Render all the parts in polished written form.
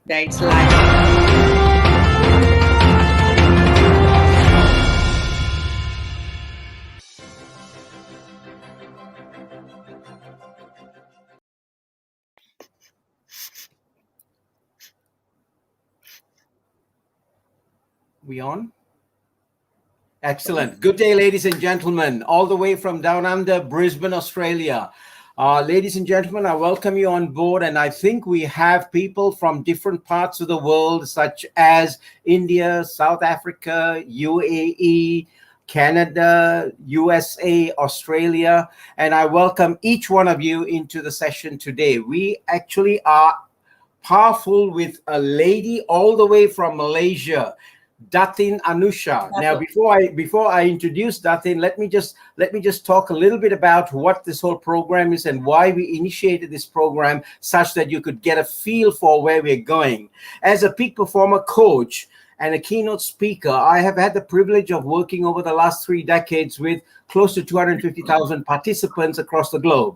That's live. We on? Excellent. Good day, ladies and gentlemen, all the way from down under Brisbane, Australia. Ladies and gentlemen, I welcome you on board, and I think we have people from different parts of the world, such as India, South Africa, UAE, Canada, USA, Australia, and I welcome each one of you into the session today. We actually are powerful with a lady all the way from Malaysia, Datin Anusha. Now, before I introduce Datin, let me just talk a little bit about what this whole program is and why we initiated this program, such that you could get a feel for where we're going. As a peak performer coach and a keynote speaker, I have had the privilege of working over the last 3 decades with close to 250,000 participants across the globe.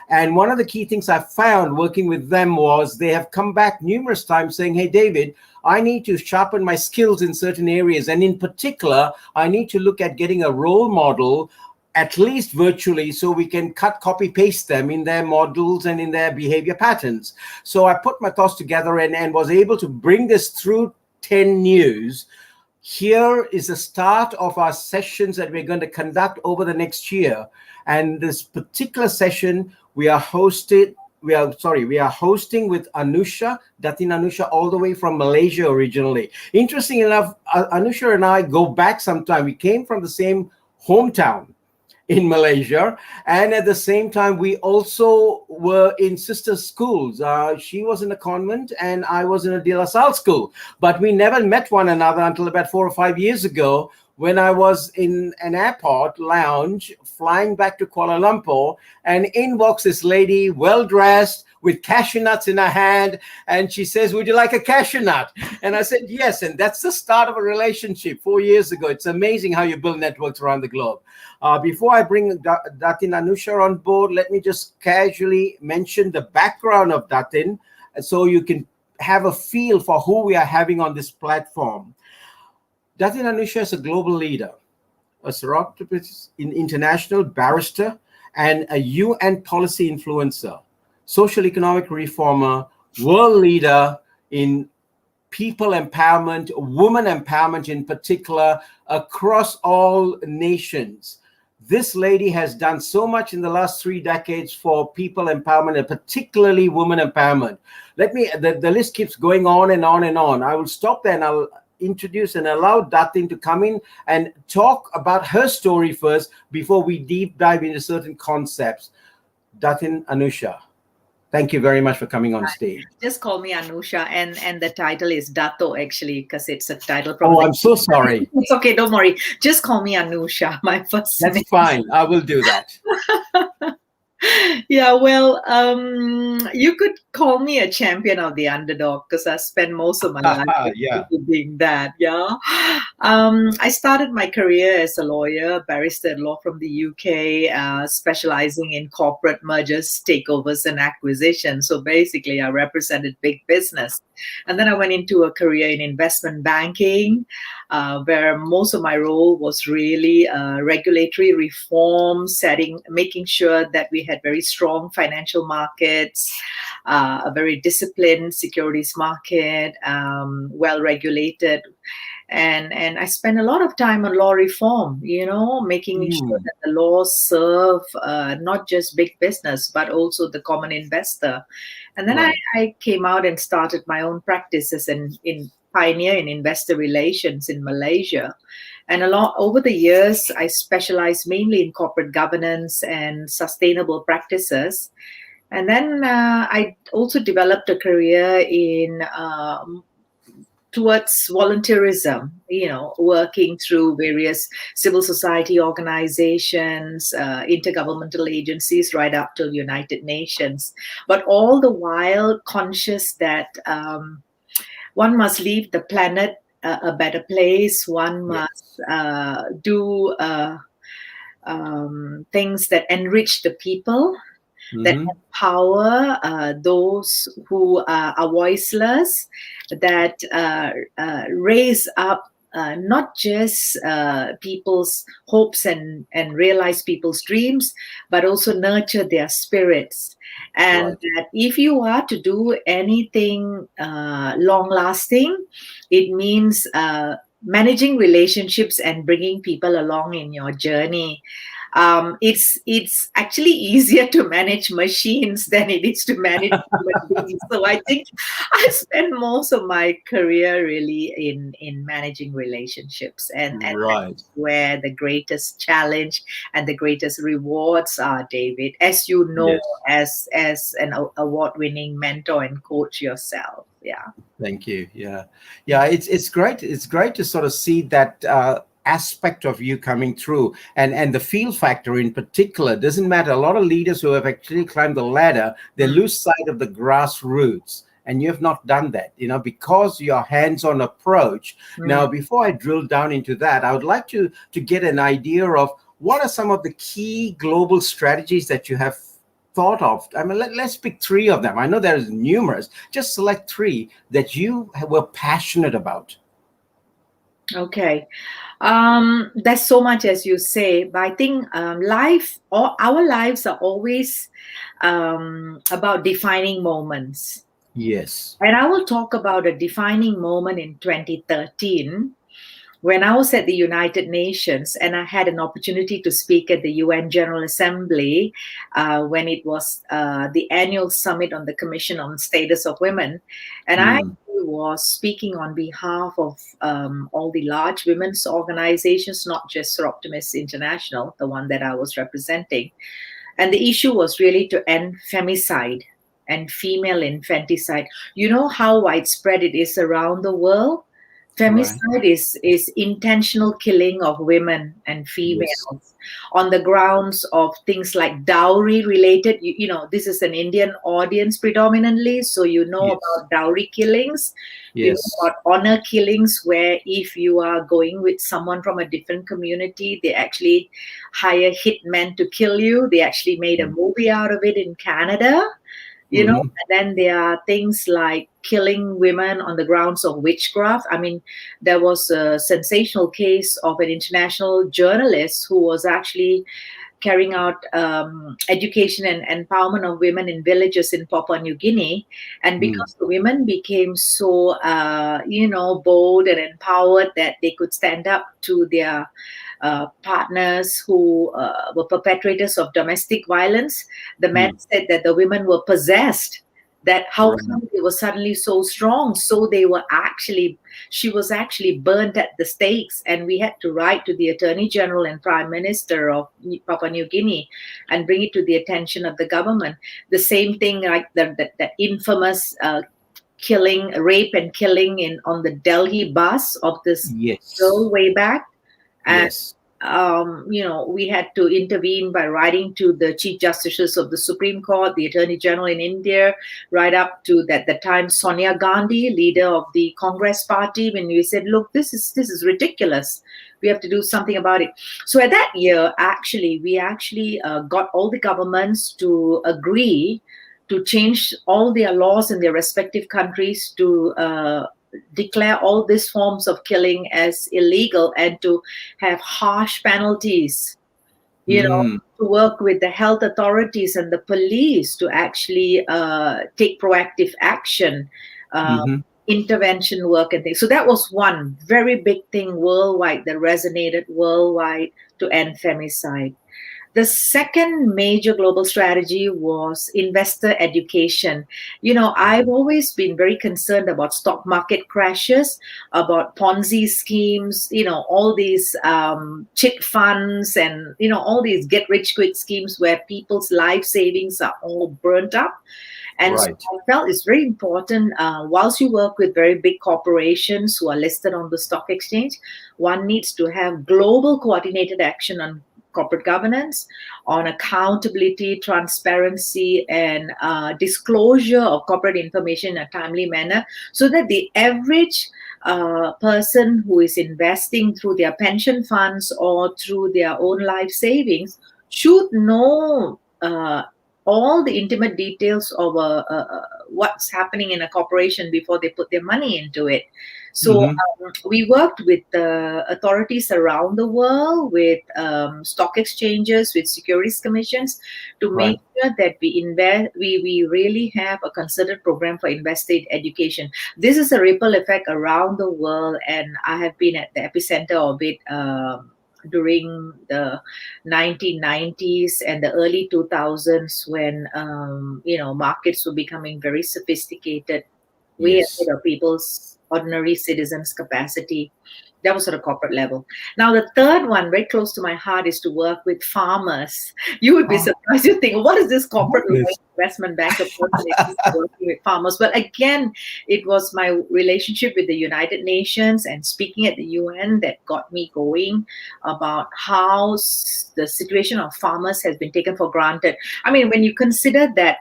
And one of the key things I found working with them was they have come back numerous times saying, hey, David, I need to sharpen my skills in certain areas. And in particular, I need to look at getting a role model, at least virtually, so we can copy paste them in their models and in their behavior patterns. So I put my thoughts together and was able to bring this through 10 News. Here is the start of our sessions that we're going to conduct over the next year. And this particular session, we are hosting with Anusha, Datin Anusha, all the way from Malaysia originally. Interesting enough, Anusha and I go back some time. We came from the same hometown in Malaysia, and at the same time we also were in sister schools. She was in a convent and I was in a De La Salle school, but we never met one another until about 4 or 5 years ago, when I was in an airport lounge flying back to Kuala Lumpur, and in walks this lady, well-dressed, with cashew nuts in her hand, and she says, would you like a cashew nut? And I said, yes, and that's the start of a relationship 4 years ago. It's amazing how you build networks around the globe. Before I bring Datin Anusha on board, let me just casually mention the background of Datin, so you can have a feel for who we are having on this platform. Datin Anusha is a global leader, a Soroptimist International barrister, and a UN policy influencer, social economic reformer, world leader in people empowerment, women empowerment in particular, across all nations. This lady has done so much in the last 3 decades for people empowerment, and particularly women empowerment. The list keeps going on and on and on. I will stop there and I'll introduce and allow Datin to come in and talk about her story first before we deep dive into certain concepts. Datin Anusha, thank you very much for coming on stage. Just call me Anusha, and the title is Dato, actually, because it's a title from. Oh, I'm so sorry. It's okay, don't worry. Just call me Anusha, my first name. That's fine. I will do that. Yeah, well, you could call me a champion of the underdog, because I spent most of my life doing that. Yeah. I started my career as a lawyer, barrister at law from the UK, specializing in corporate mergers, takeovers, and acquisitions. So basically, I represented big business. And then I went into a career in investment banking, where most of my role was really regulatory reform, making sure that we had very strong financial markets, a very disciplined securities market, well regulated. And I spent a lot of time on law reform, making sure that the laws serve not just big business, but also the common investor. And then I came out and started my own practice as in pioneer in investor relations in Malaysia. And over the years, I specialized mainly in corporate governance and sustainable practices. And then I also developed a career towards volunteerism, working through various civil society organizations, intergovernmental agencies, right up to United Nations. But all the while conscious that one must leave the planet a better place. One must do things that enrich the people. that Mm-hmm. empower those who are voiceless, that raise up not just people's hopes and realize people's dreams, but also nurture their spirits. And Right. that if you are to do anything long lasting, it means managing relationships and bringing people along in your journey. It's actually easier to manage machines than it is to manage human beings. So I think I spent most of my career really in managing relationships, and Right. that's where the greatest challenge and the greatest rewards are, David, as you know, Yes. as an award-winning mentor and coach yourself. Yeah. Thank you. Yeah, yeah. It's great. It's great to sort of see that aspect of you coming through, and the feel factor in particular. Doesn't matter. A lot of leaders who have actually climbed the ladder, they Mm. lose sight of the grassroots, and you have not done that. Because your hands-on approach. Now, Mm. before I drill down into that, I would like to get an idea of what are some of the key global strategies that you have thought of. I mean, let's pick three of them. I know there's numerous. Just select three that you were passionate about. Okay. There's so much, as you say, but I think life, or our lives are always about defining moments. Yes. And I will talk about a defining moment in 2013 when I was at the United Nations and I had an opportunity to speak at the UN General Assembly when it was the annual summit on the Commission on Status of Women. And I Mm, was speaking on behalf of all the large women's organizations, not just Soroptimist International, the one that I was representing. And the issue was really to end femicide and female infanticide. You know how widespread it is around the world? right. Femicide is intentional killing of women and Yes. females on the grounds of things like dowry related. This is an Indian audience predominantly, so you know Yes. about dowry killings, you know Yes. about honor killings, where if you are going with someone from a different community, they actually hire hitmen to kill you. They actually made a movie out of it in Canada. Mm-hmm. And then there are things like killing women on the grounds of witchcraft. I mean, there was a sensational case of an international journalist who was actually carrying out education and empowerment of women in villages in Papua New Guinea. And Mm, because the women became so, bold and empowered that they could stand up to their partners who were perpetrators of domestic violence, the men mm, said that the women were possessed. That how right. come they were suddenly so strong? So she was actually burnt at the stakes, and we had to write to the Attorney General and Prime Minister of Papua New Guinea and bring it to the attention of the government. The same thing, like that infamous killing, rape and killing on the Delhi bus of this Yes. girl way back. And Yes. we had to intervene by writing to the chief justices of the Supreme Court, the Attorney General in India, right up to that the time Sonia Gandhi, leader of the Congress Party, when we said, "Look, this is ridiculous. We have to do something about it." So at that year, we actually got all the governments to agree to change all their laws in their respective countries to declare all these forms of killing as illegal and to have harsh penalties, Mm, to work with the health authorities and the police to actually take proactive action, uh, mm-hmm. intervention work and things. So that was one very big thing worldwide that resonated worldwide to end femicide. The second major global strategy was investor education. I've always been very concerned about stock market crashes, about Ponzi schemes, all these chit funds and, all these get rich quick schemes where people's life savings are all burnt up. And so Right. I felt it's very important, whilst you work with very big corporations who are listed on the stock exchange, one needs to have global coordinated action on corporate governance, on accountability, transparency, and disclosure of corporate information in a timely manner, so that the average person who is investing through their pension funds or through their own life savings should know all the intimate details of what's happening in a corporation before they put their money into it. So we worked with authorities around the world, with stock exchanges, with securities commissions, to make sure that we really have a concerted program for investor education. This is a ripple effect around the world, and I have been at the epicenter of it during the 1990s and the early 2000s, when markets were becoming very sophisticated, way ahead of people's ordinary citizens' capacity. That was at a corporate level. Now, the third one, very close to my heart, is to work with farmers. You would be surprised. You think, what is this corporate investment banker working with farmers? But again, it was my relationship with the United Nations and speaking at the UN that got me going about how the situation of farmers has been taken for granted. I mean, when you consider that,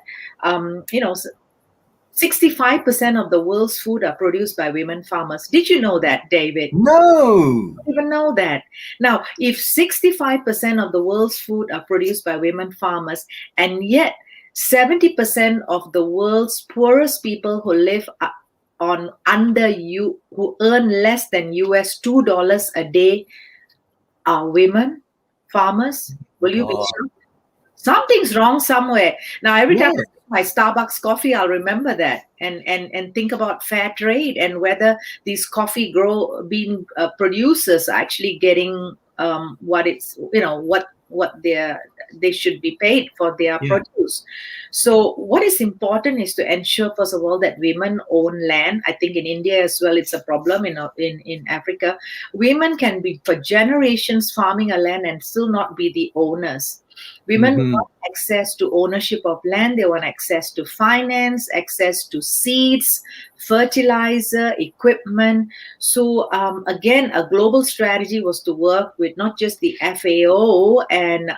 65% of the world's food are produced by women farmers. Did you know that, David? No. I didn't even know that. Now, if 65% of the world's food are produced by women farmers, and yet 70% of the world's poorest people who live who earn less than US $2 a day are women farmers, will you be shocked? Something's wrong somewhere. Now, every time I drink my Starbucks coffee, I'll remember that and think about fair trade and whether these coffee bean producers are actually getting what they should be paid for their produce. So what is important is to ensure, first of all, that women own land. I think in India as well, it's a problem. In Africa, women can be for generations farming a land and still not be the owners. Women want access to ownership of land. They want access to finance, access to seeds, fertilizer, equipment. So again, a global strategy was to work with not just the FAO and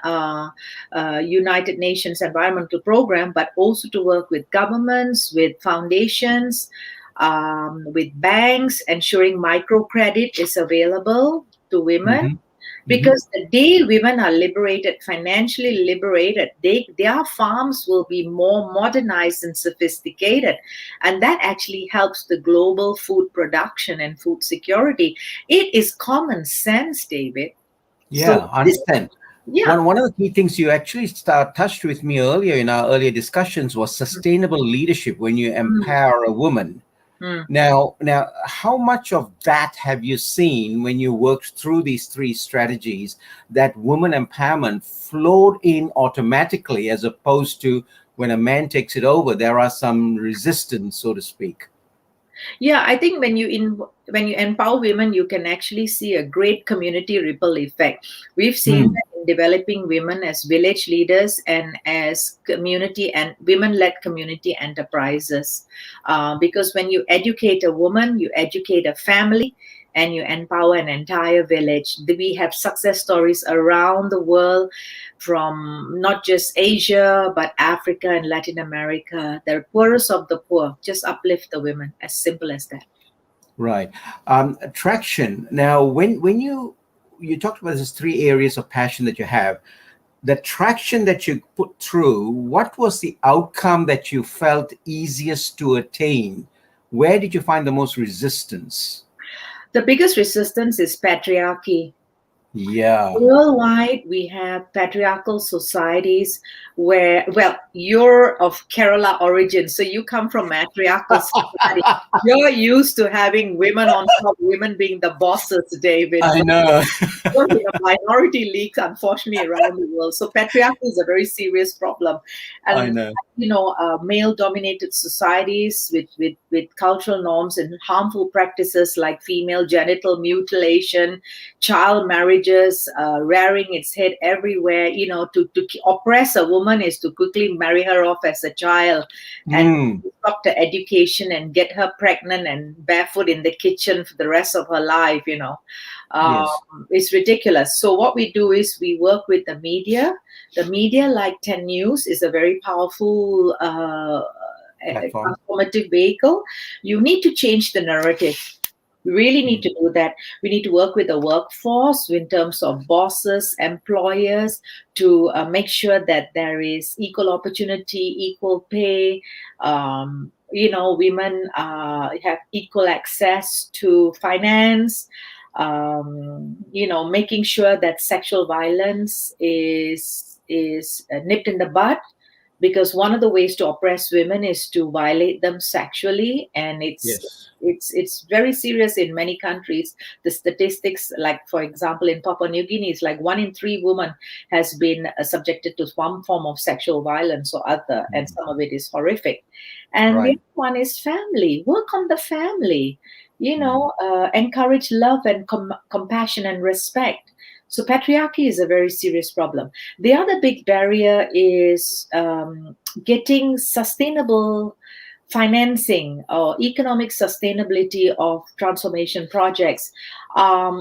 United Nations Environmental Program, but also to work with governments, with foundations, with banks, ensuring microcredit is available to women. Because the day women are financially liberated, their farms will be more modernized and sophisticated. And that actually helps the global food production and food security. It is common sense, David. Yeah, I understand. One of the key things you actually touched with me earlier in our earlier discussions was sustainable leadership when you empower a woman. Now, how much of that have you seen when you worked through these three strategies, that woman empowerment flowed in automatically, as opposed to when a man takes it over, there are some resistance, so to speak? Yeah, I think when you empower women, you can actually see a great community ripple effect. We've seen that in developing women as village leaders and as community and women-led community enterprises. Because when you educate a woman, you educate a family, and you empower an entire village. We have success stories around the world, from not just Asia, but Africa and Latin America. The poorest of the poor, just uplift the women, as simple as that. Right. Traction. Now, when you talked about these three areas of passion that you have, the traction that you put through, what was the outcome that you felt easiest to attain? Where did you find the most resistance? The biggest resistance is patriarchy. Yeah. Worldwide, we have patriarchal societies where, you're of Kerala origin, so you come from matriarchal society. You're used to having women on top, women being the bosses, David. I know. You're in a minority league, unfortunately, around the world. So patriarchy is a very serious problem. And I know. Male-dominated societies with cultural norms and harmful practices like female genital mutilation, child marriages, rearing its head everywhere. To oppress a woman is to quickly marry her off as a child and stop the education and get her pregnant and barefoot in the kitchen for the rest of her life. Yes. It's ridiculous. So what we do is we work with the media. The media, like 10 News, is a very powerful transformative vehicle. You need to change the narrative. We really need to do that. We need to work with the workforce in terms of bosses, employers, to make sure that there is equal opportunity, equal pay. Women have equal access to finance. Making sure that sexual violence is nipped in the bud, because one of the ways to oppress women is to violate them sexually, and it's Yes. it's it's very serious in many countries. The statistics, like for example in Papua New Guinea, is like 1 in 3 women has been subjected to some form of sexual violence or other, and some of it is horrific. And the Right. other one is family. Work on the family. Encourage love and compassion and respect. So patriarchy is a very serious problem. The other big barrier is getting sustainable financing or economic sustainability of transformation projects.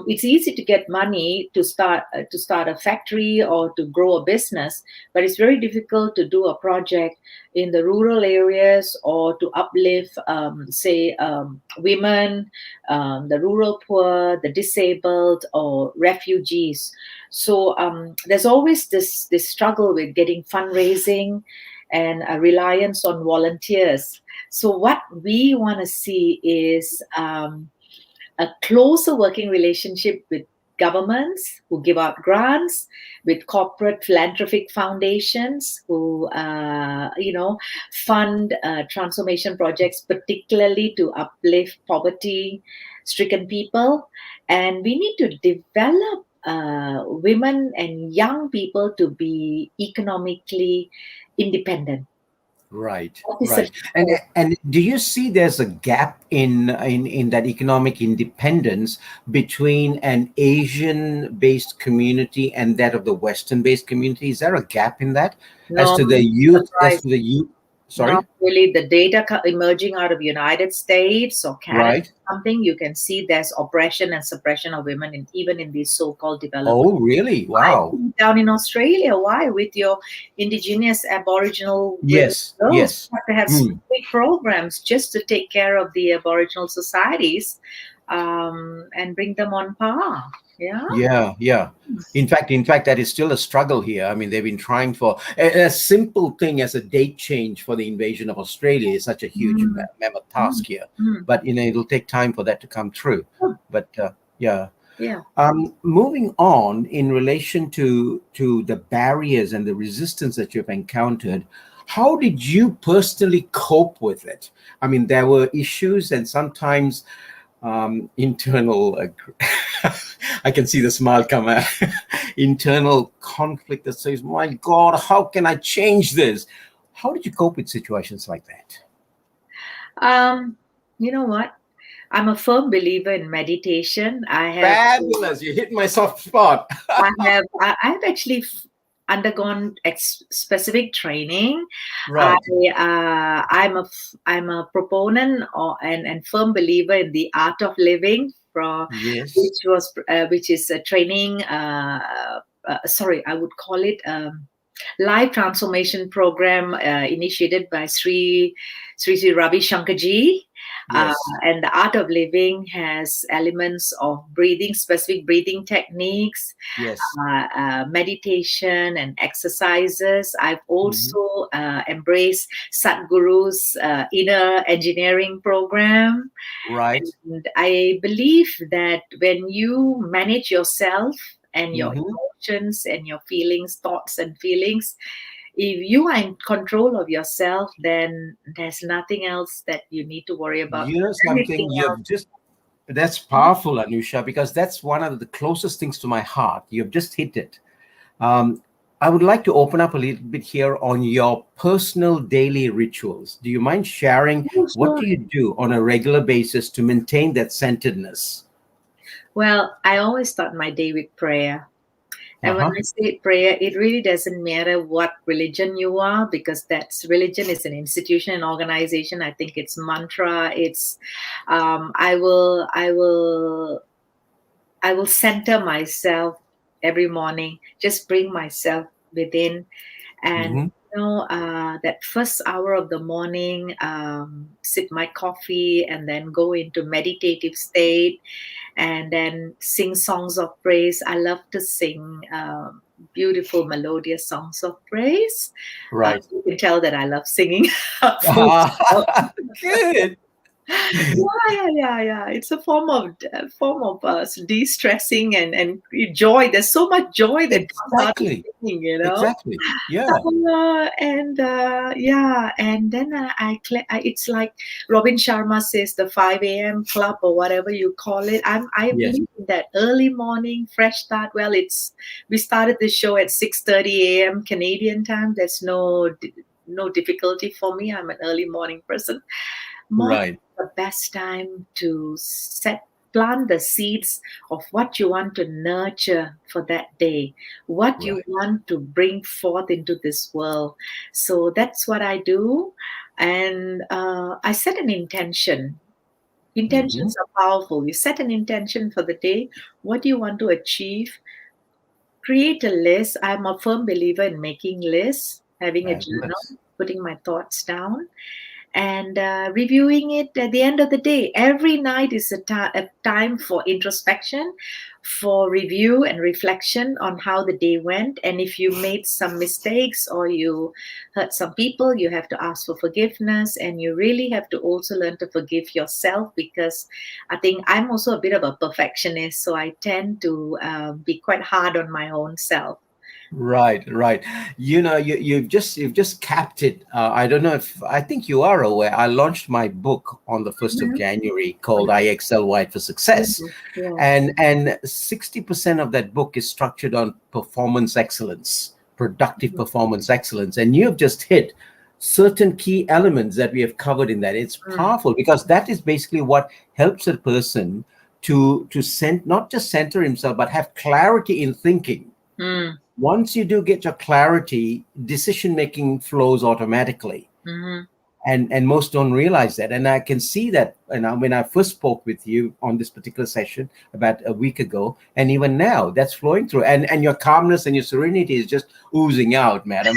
It's easy to get money to start a factory or to grow a business, but it's very difficult to do a project in the rural areas or to uplift, women, the rural poor, the disabled, or refugees. So there's always this struggle with getting fundraising and a reliance on volunteers. So what we want to see is a closer working relationship with governments who give out grants, with corporate philanthropic foundations who fund transformation projects, particularly to uplift poverty stricken people. And we need to develop women and young people to be economically independent. Right, That is right. such And do you see there's a gap in that economic independence between an Asian-based community and that of the Western-based community? Is there a gap in that as no to the youth, as surprise. to the youth? Not Sorry? really. The data emerging out of United States or Canada, Right. something you can see there's oppression and suppression of women even in these so-called developed. Oh, really? Why Wow. down in Australia? Why with your indigenous Aboriginal women? Yes, Girls yes. have to have Mm. specific programs just to take care of the Aboriginal societies, and bring them on par. Yeah. Yeah, yeah. In fact, that is still a struggle here. I mean, they've been trying for a simple thing as a date change for the invasion of Australia is such a huge Mm, mammoth mm, task here. mm. But it'll take time for that to come through. But yeah. Yeah. Moving on in relation to the barriers and the resistance that you've encountered, how did you personally cope with it? I mean, there were issues and sometimes internal I can see the smile come out. Internal conflict that says, my God, how can I change this? How did you cope with situations like that? You know what? I'm a firm believer in meditation. Fabulous. You hit my soft spot. I've actually undergone specific training. Right. I'm a proponent and firm believer in the art of living, Yes. which is a training. Sorry, I would call it. Life transformation program initiated by Sri Ravi Shankarji. Yes. And the art of living has elements of specific breathing techniques, Yes. meditation and exercises. I've Mhm. also embraced Sadhguru's inner engineering program. Right. And I believe that when you manage yourself and your Hmm. emotions and your feelings, thoughts and feelings, if you are in control of yourself, then there's nothing else that you need to worry about. You know something, Everything you've else. just that's powerful, Anusha, because that's one of the closest things to my heart. You've just hit it. Um, I would like to open up a little bit here on your personal daily rituals. Do you mind sharing Oh, what sure. do you do on a regular basis to maintain that centeredness? Well, I always start my day with prayer. And when Uh-huh. I say prayer, it really doesn't matter what religion you are, because religion is an institution, an organization. I think it's mantra. It's I will center myself every morning, just bring myself within and Hmm. That first hour of the morning, sip my coffee and then go into meditative state and then sing songs of praise. I love to sing beautiful melodious songs of praise. Right. You can tell that I love singing. Full stop. Good. Yeah. It's a form of de-stressing and joy. There's so much joy that comes out of Exactly. singing. Exactly. Yeah. And then it's like Robin Sharma says, the 5 a.m. club or whatever you call it. I Yes. believe in that early morning fresh start. Well, we started the show at 6:30 a.m. Canadian time. There's no difficulty for me. I'm an early morning person. Morning Right. is the best time to plant the seeds of what you want to nurture for that day, what you Right. want to bring forth into this world. So that's what I do. And I set an intention. Hmm. Intentions are powerful. You set an intention for the day. What do you want to achieve? Create a list. I'm a firm believer in making lists, having a journal, Fabulous. putting my thoughts down and reviewing it at the end of the day. Every night is a time for introspection, for review and reflection on how the day went. And if you made some mistakes or you hurt some people, you have to ask for forgiveness. And you really have to also learn to forgive yourself, because I think I'm also a bit of a perfectionist. So I tend to be quite hard on my own self. Right, right. You've just capped it. I don't know if I think you are aware. I launched my book on the 1st of Mhm. January called I Excel Wide for Success. Yeah. And 60% of that book is structured on performance excellence, productive performance excellence. And you have just hit certain key elements that we have covered in that. It's Mm. powerful because that is basically what helps a person to not just center himself, but have clarity in thinking. Mm. Once you do get your clarity, decision making flows automatically, Mhm. and most don't realize that. And I can see that, when I first spoke with you on this particular session about a week ago, and even now that's flowing through, and your calmness and your serenity is just oozing out, madam.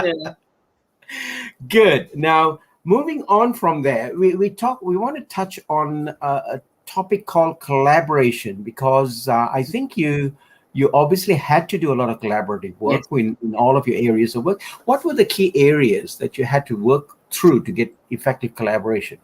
Yeah. Good. Now, moving on from there, we want to touch on a topic called collaboration, because I think you obviously had to do a lot of collaborative Yes. work in all of your areas of work. What were the key areas that you had to work through to get effective collaboration?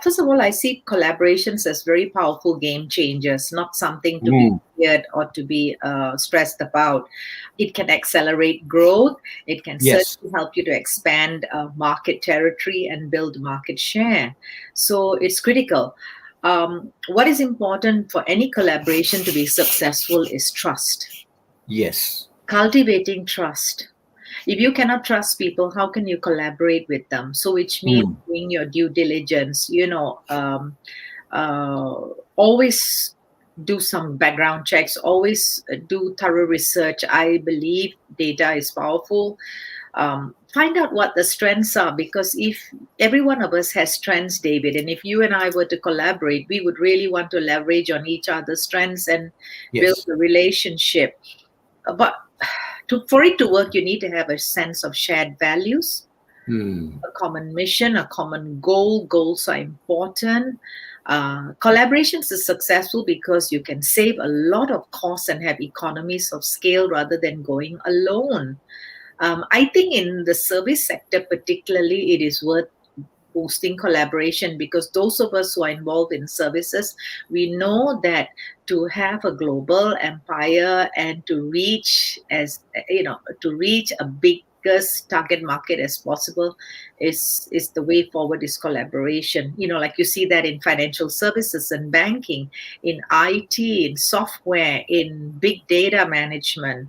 First of all, I see collaborations as very powerful game changers, not something to be Mm, feared or to be stressed about. It can accelerate growth. It can yes. certainly help you to expand market territory and build market share. So it's critical. What is important for any collaboration to be successful is trust, Yes. cultivating trust. If you cannot trust people, how can you collaborate with them? So which means Mm, doing your due diligence, uh, always do some background checks, always do thorough research. I believe data is powerful. Find out what the strengths are, because if every one of us has strengths, David, and if you and I were to collaborate, we would really want to leverage on each other's strengths and build yes. a relationship. But for it to work, you need to have a sense of shared values, Mm, a common mission, a common goal. Goals are important. Collaborations is successful because you can save a lot of costs and have economies of scale rather than going alone. I think in the service sector, particularly, it is worth boosting collaboration, because those of us who are involved in services, we know that to have a global empire and to reach a biggest target market as possible is the way forward, is collaboration. Like you see that in financial services and banking, in IT, in software, in big data management.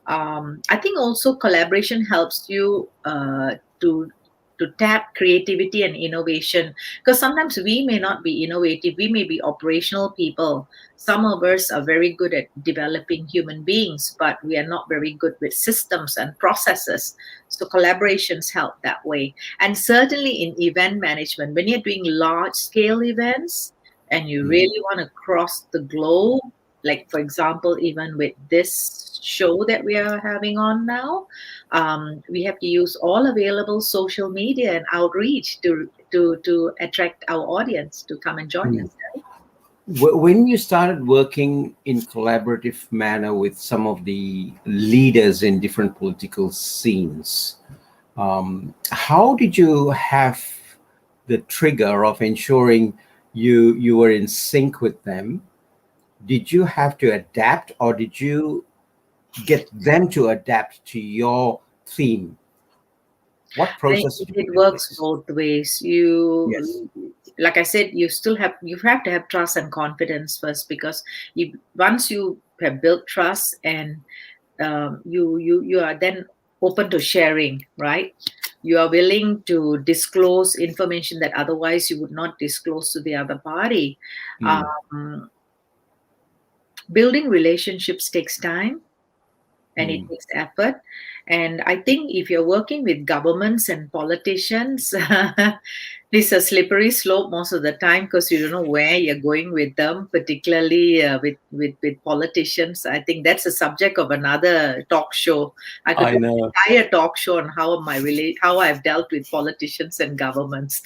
I think also collaboration helps you to tap creativity and innovation, because sometimes we may not be innovative, we may be operational people. Some of us are very good at developing human beings, but we are not very good with systems and processes. So collaborations help that way. And certainly in event management, when you're doing large scale events and you mm, really want to cross the globe, like for example, even with this show that we are having on now. We have to use all available social media and outreach to attract our audience to come and join us. Right? When you started working in collaborative manner with some of the leaders in different political scenes, how did you have the trigger of ensuring you were in sync with them? Did you have to adapt, or did you get them to adapt to your theme? What process did you It put in works place? both ways. Yes. Like I said, you have to have trust and confidence first, because once you have built trust, and you are then open to sharing, right? You are willing to disclose information that otherwise you would not disclose to the other party. Um, Building relationships takes time, and it takes effort. And I think if you're working with governments and politicians, it's a slippery slope most of the time, because you don't know where you're going with them, particularly with politicians. I think that's a subject of another talk show. I could I do an know. entire talk show on how I've dealt with politicians and governments.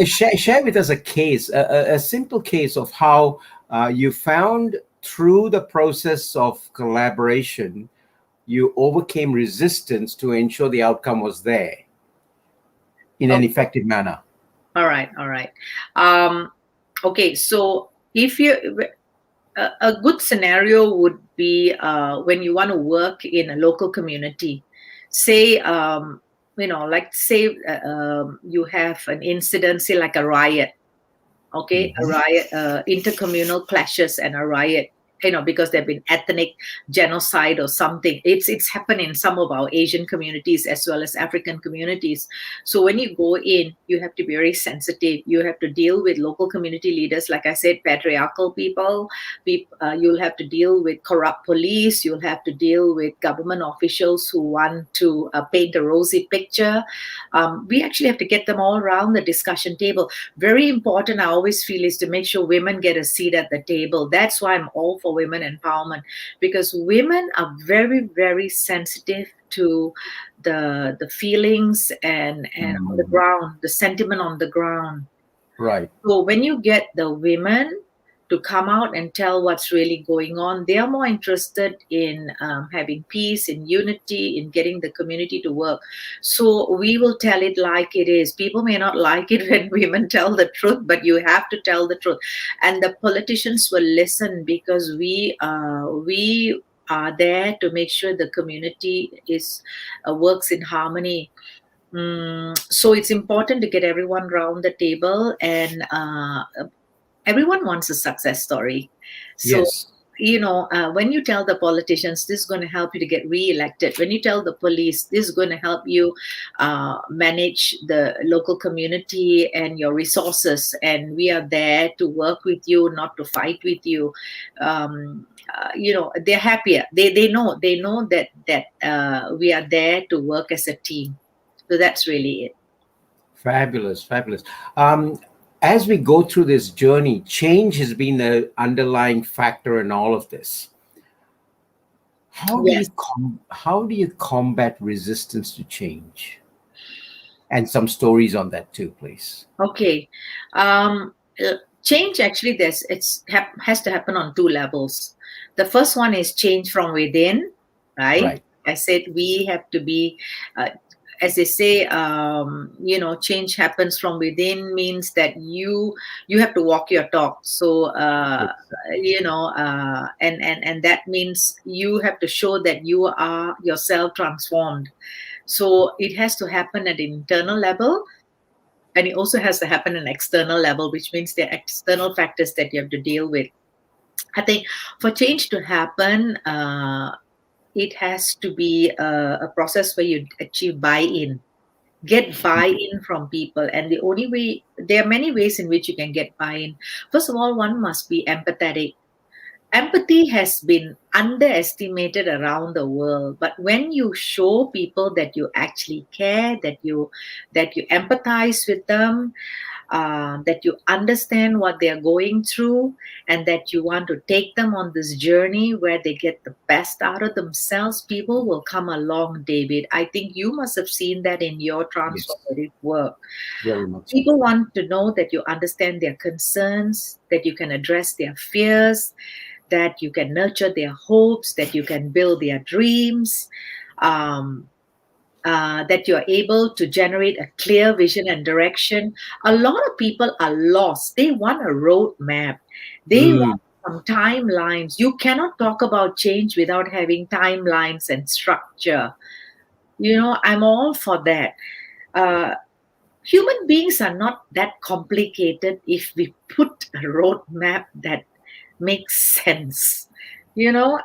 Share with us a case, a simple case of how you found through the process of collaboration, you overcame resistance to ensure the outcome was there in an effective manner. All right. Okay, so if you a good scenario would be when you want to work in a local community. Say, like say you have an incident, say like a riot. Okay, a riot, intercommunal clashes, and a riot. Because there've been ethnic genocide or something. It's happened in some of our Asian communities as well as African communities. So when you go in, you have to be very sensitive. You have to deal with local community leaders, like I said, patriarchal people. You'll have to deal with corrupt police. You'll have to deal with government officials who want to paint a rosy picture. We actually have to get them all around the discussion table. Very important, I always feel, is to make sure women get a seat at the table. That's why I'm all for women empowerment, because women are very, very sensitive to the feelings and on the ground, the sentiment on the ground. Right. So when you get the women to come out and tell what's really going on, they are more interested in having peace, in unity, in getting the community to work. So we will tell it like it is. People may not like it when women tell the truth, but you have to tell the truth. And the politicians will listen, because we are there to make sure the community works in harmony. So it's important to get everyone around the table, and everyone wants a success story. So, Yes. when you tell the politicians, this is going to help you to get re-elected. When you tell the police, this is going to help you manage the local community and your resources, and we are there to work with you, not to fight with you. They're happier. They know that we are there to work as a team. So that's really it. Fabulous. As we go through this journey, change has been the underlying factor in all of this. How do you combat resistance to change? And some stories on that too, please. Okay. Change actually has to happen on two levels. The first one is change from within, right? I said we have to be as they say, change happens from within, means that you have to walk your talk. So, and that means you have to show that you are yourself transformed. So it has to happen at an internal level, and it also has to happen at an external level, which means there are external factors that you have to deal with. I think for change to happen, it has to be a process where you achieve buy-in, get buy-in from people. And the only way, there are many ways in which you can get buy-in. First of all, one must be empathetic. Empathy has been underestimated around the world. But when you show people that you actually care, that you empathize with them, that you understand what they are going through, and that you want to take them on this journey where they get the best out of themselves, people will come along, David. I think you must have seen that in your Yes, transformative work. very much so. People want to know that you understand their concerns, that you can address their fears, that you can nurture their hopes, that you can build their dreams, um, that you're able to generate a clear vision and direction. A lot of people are lost. They want a roadmap. They Mm, want some timelines. You cannot talk about change without having timelines and structure. I'm all for that. Uh, Human beings are not that complicated if we put a roadmap that makes sense,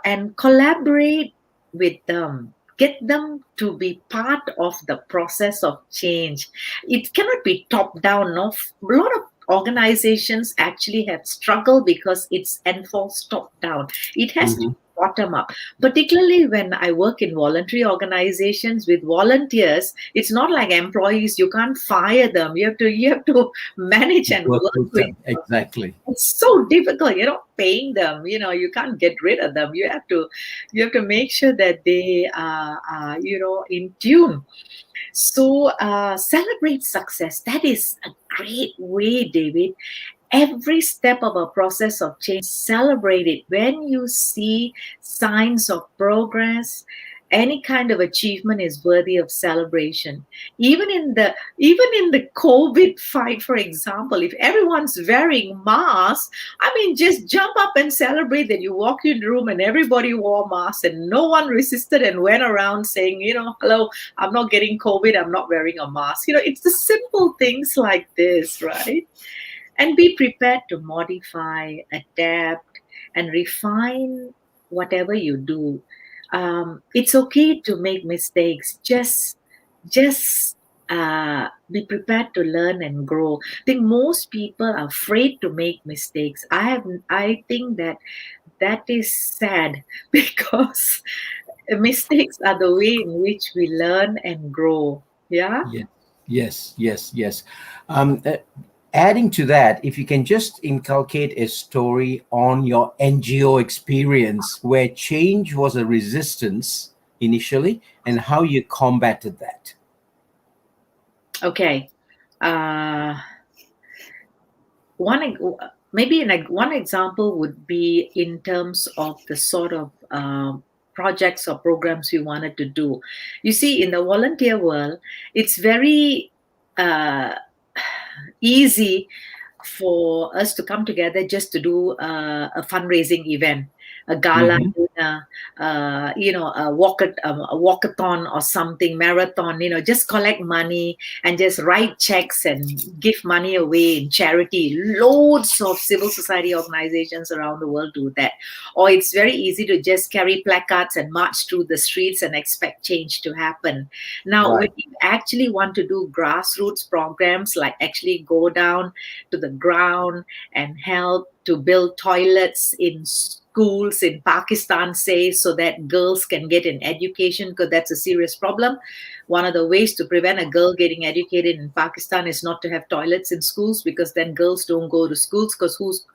and collaborate with them. Get them to be part of the process of change. It cannot be top down. No, a lot of organizations actually have struggled because it's enforced top down. It has to mhm. be bottom up. Particularly when I work in voluntary organizations with volunteers, it's not like employees. You can't fire them. You have to manage and Work work with with them. them. Exactly. It's so difficult, paying them. You can't get rid of them. You have to make sure that they are in tune. So celebrate success. That is a great way, David. Every step of a process of change, celebrate it. When you see signs of progress, any kind of achievement is worthy of celebration. Even in the COVID fight, for example, if everyone's wearing masks, I mean, just jump up and celebrate that you walk in the room and everybody wore masks and no one resisted and went around saying, hello, I'm not getting COVID, I'm not wearing a mask. It's the simple things like this, right? And be prepared to modify, adapt, and refine whatever you do. It's okay to make mistakes. Just be prepared to learn and grow. I think most people are afraid to make mistakes. I think that is sad because mistakes are the way in which we learn and grow. Yeah. Yes, yes, yes, yes. Um, uh, Adding to that, if you can just inculcate a story on your NGO experience where change was a resistance initially and how you combated that. Okay. Uh, one maybe one example would be in terms of the sort of projects or programs we wanted to do. You see, in the volunteer world, it's very uh, easy for us to come together just to do a fundraising event, a gala Mhm. dinner, a walkathon or something, marathon, just collect money and just write checks and give money away in charity. Loads of civil society organizations around the world do that. Or it's very easy to just carry placards and march through the streets and expect change to happen. Now, when Right. you actually want to do grassroots programs, like actually go down to the ground and help to build toilets in schools in Pakistan, say, so that girls can get an education, because that's a serious problem. One of the ways to prevent a girl getting educated in Pakistan is not to have toilets in schools, because then girls don't go to schools, because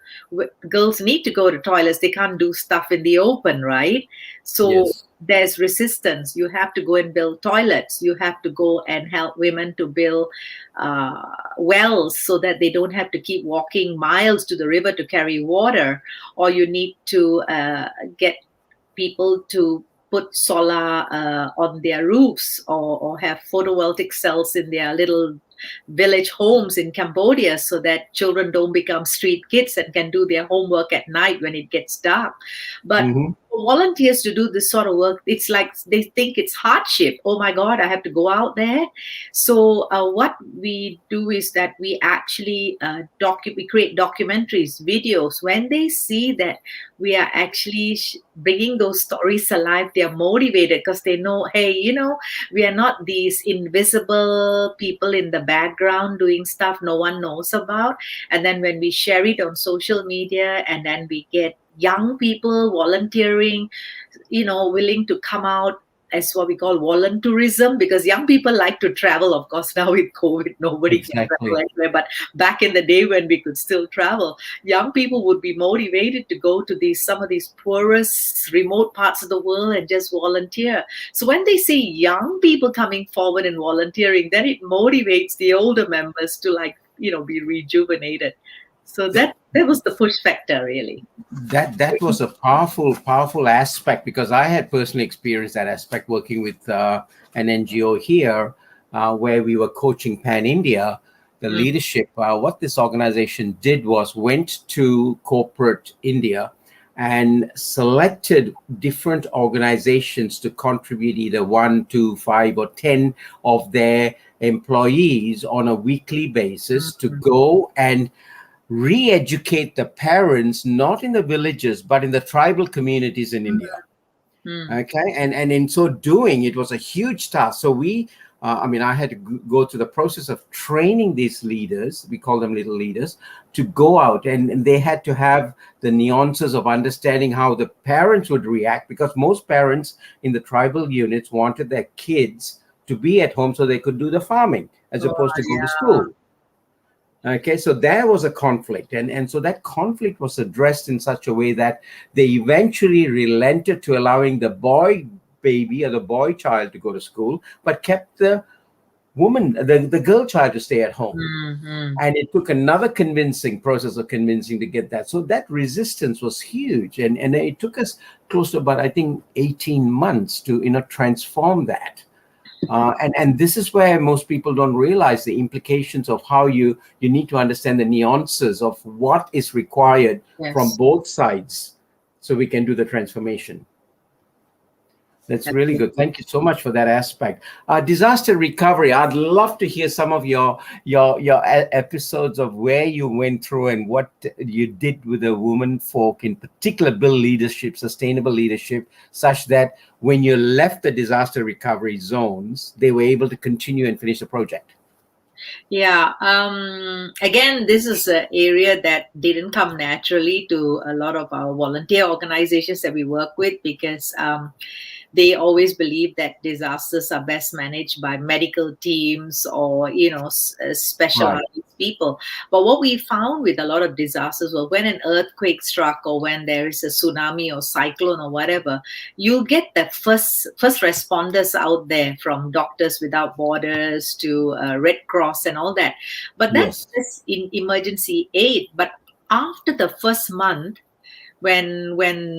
girls need to go to toilets. They can't do stuff in the open, right? So Yes. there's resistance. You have to go and build toilets. You have to go and help women to build uh, wells so that they don't have to keep walking miles to the river to carry water. Or you need to get people to put solar on their roofs, or have photovoltaic cells in their little village homes in Cambodia, so that children don't become street kids and can do their homework at night when it gets dark. But Hmm. for volunteers to do this sort of work, it's like they think it's hardship. Oh my God, I have to go out there. So what we do is that we actually we create documentaries, videos. When they see that we are actually bringing those stories alive, they are motivated, because they know, hey, we are not these invisible people in the background doing stuff no one knows about. And then when we share it on social media, and then we get young people volunteering, willing to come out as what we call volunteerism, because young people like to travel. Of course, now with COVID, nobody can travel Exactly. anywhere. But back in the day when we could still travel, young people would be motivated to go to some of these poorest, remote parts of the world and just volunteer. So when they see young people coming forward and volunteering, then it motivates the older members to be rejuvenated. So that was the push factor, really. That was a powerful aspect, because I had personally experienced that aspect working with an NGO here, where we were coaching Pan India, the leadership. What this organization did was went to corporate India and selected different organizations to contribute either 1, 2, 5, or 10 of their employees on a weekly basis to go and re-educate the parents, not in the villages, but in the tribal communities in India. Okay. And in so doing, it was a huge task. So I had to go through the process of training these leaders, we call them little leaders, to go out, and they had to have the nuances of understanding how the parents would react, because most parents in the tribal units wanted their kids to be at home so they could do the farming as opposed to go to school. Okay, so there was a conflict, and so that conflict was addressed in such a way that they eventually relented to allowing the boy baby or the boy child to go to school, but kept the woman, the girl child, to stay at home. And it took another process of convincing to get that. So that resistance was huge, and it took us close to about, I think, 18 months to transform that. And this is where most people don't realize the implications of how you need to understand the nuances of what is required from both sides so we can do the transformation. That's really good. Thank you so much for that aspect. Disaster recovery. I'd love to hear some of your episodes of where you went through and what you did with the women folk, in particular, build leadership, sustainable leadership, such that when you left the disaster recovery zones, they were able to continue and finish the project. Yeah. Again, this is an area that didn't come naturally to a lot of our volunteer organizations that we work with, because they always believe that disasters are best managed by medical teams or, specialized people. But what we found with a lot of disasters was when an earthquake struck or when there is a tsunami or cyclone or whatever, you get the first responders out there, from Doctors Without Borders to Red Cross and all that. But that's just in emergency aid. But after the first month, when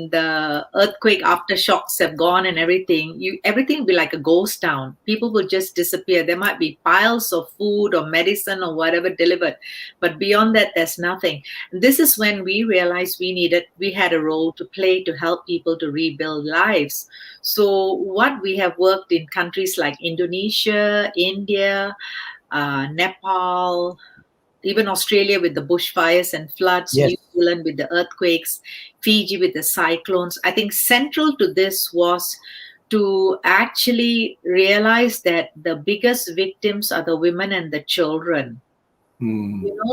the earthquake aftershocks have gone and everything will be like a ghost town. People will just disappear. There might be piles of food or medicine or whatever delivered, but beyond that, there's nothing. And this is when we realized we had a role to play to help people to rebuild lives. So what we have worked in countries like Indonesia, India, Nepal, even Australia with the bushfires and floods, New Zealand with the earthquakes, Fiji with the cyclones. I think central to this was to actually realize that the biggest victims are the women and the children.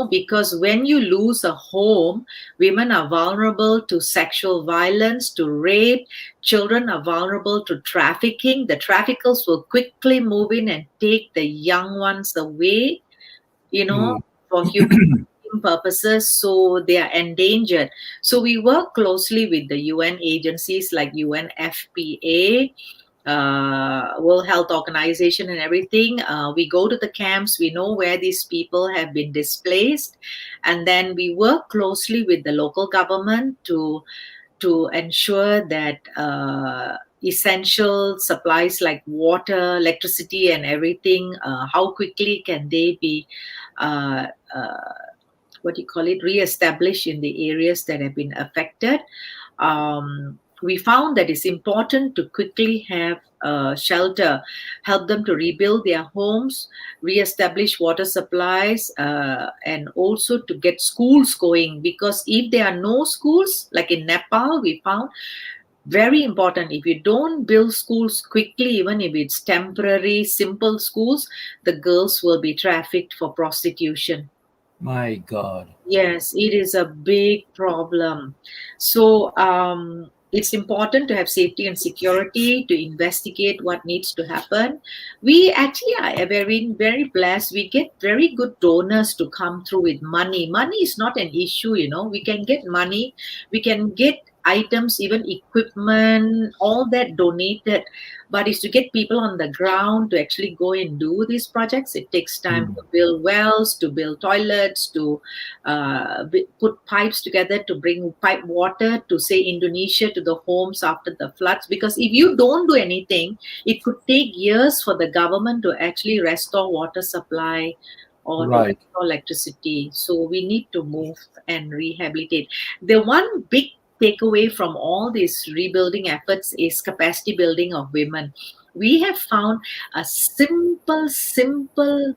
Because when you lose a home, women are vulnerable to sexual violence, to rape. Children are vulnerable to trafficking. The traffickers will quickly move in and take the young ones away, for human purposes, so they are endangered. So we work closely with the UN agencies like UNFPA, World Health Organization and everything. We go to the camps, we know where these people have been displaced, and then we work closely with the local government to ensure that essential supplies like water, electricity and everything, how quickly can they be reestablished in the areas that have been affected. We found that it's important to quickly have shelter, help them to rebuild their homes, reestablish water supplies, and also to get schools going. Because if there are no schools, like in Nepal, we found very important, if you don't build schools quickly, even if it's temporary, simple schools, the girls will be trafficked for prostitution. My God. Yes, it is a big problem. So it's important to have safety and security to investigate what needs to happen. We actually are very, very blessed. We get very good donors to come through with money. Money is not an issue, you know. We can get money, we can get items, even equipment, all that donated. But is to get people on the ground to actually go and do these projects. It takes time Mm. to build wells, to build toilets, to put pipes together to bring pipe water to say Indonesia to the homes after the floods. Because if you don't do anything, it could take years for the government to actually restore water supply or to Right. restore electricity. So we need to move and rehabilitate. The one big takeaway from all these rebuilding efforts is capacity building of women. We have found a simple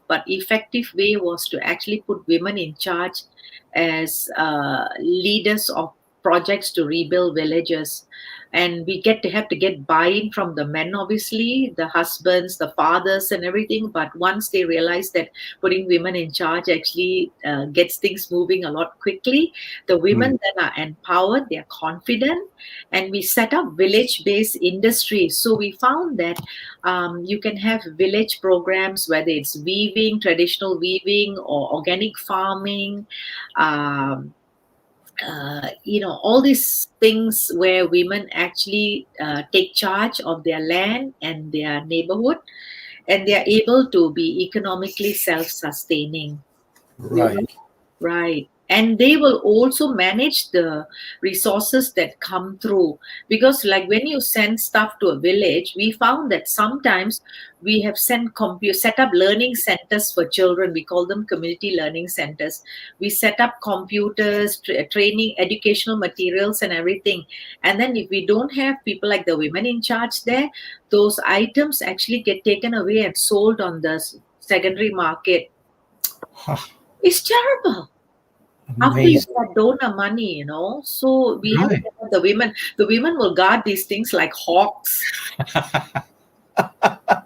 but effective way was to actually put women in charge as leaders of projects to rebuild villages. And we get to have to get buy-in from the men, obviously, the husbands, the fathers, and everything. But once they realize that putting women in charge actually gets things moving a lot quickly, the Mm. women then are empowered, they are confident, and we set up village-based industries. So we found that you can have village programs, whether it's weaving, traditional weaving, or organic farming. Um, all these things where women actually take charge of their land and their neighborhood, and they are able to be economically self-sustaining. You know, Right. right. And they will also manage the resources that come through. Because, like, when you send stuff to a village, we found that sometimes we have set up learning centers for children. We call them community learning centers. We set up computers, training, educational materials, and everything. And then, if we don't have people like the women in charge there, those items actually get taken away and sold on the secondary market. Huh. It's terrible after you Amazing. get donor money, so we have Right. to have the women will guard these things like hawks.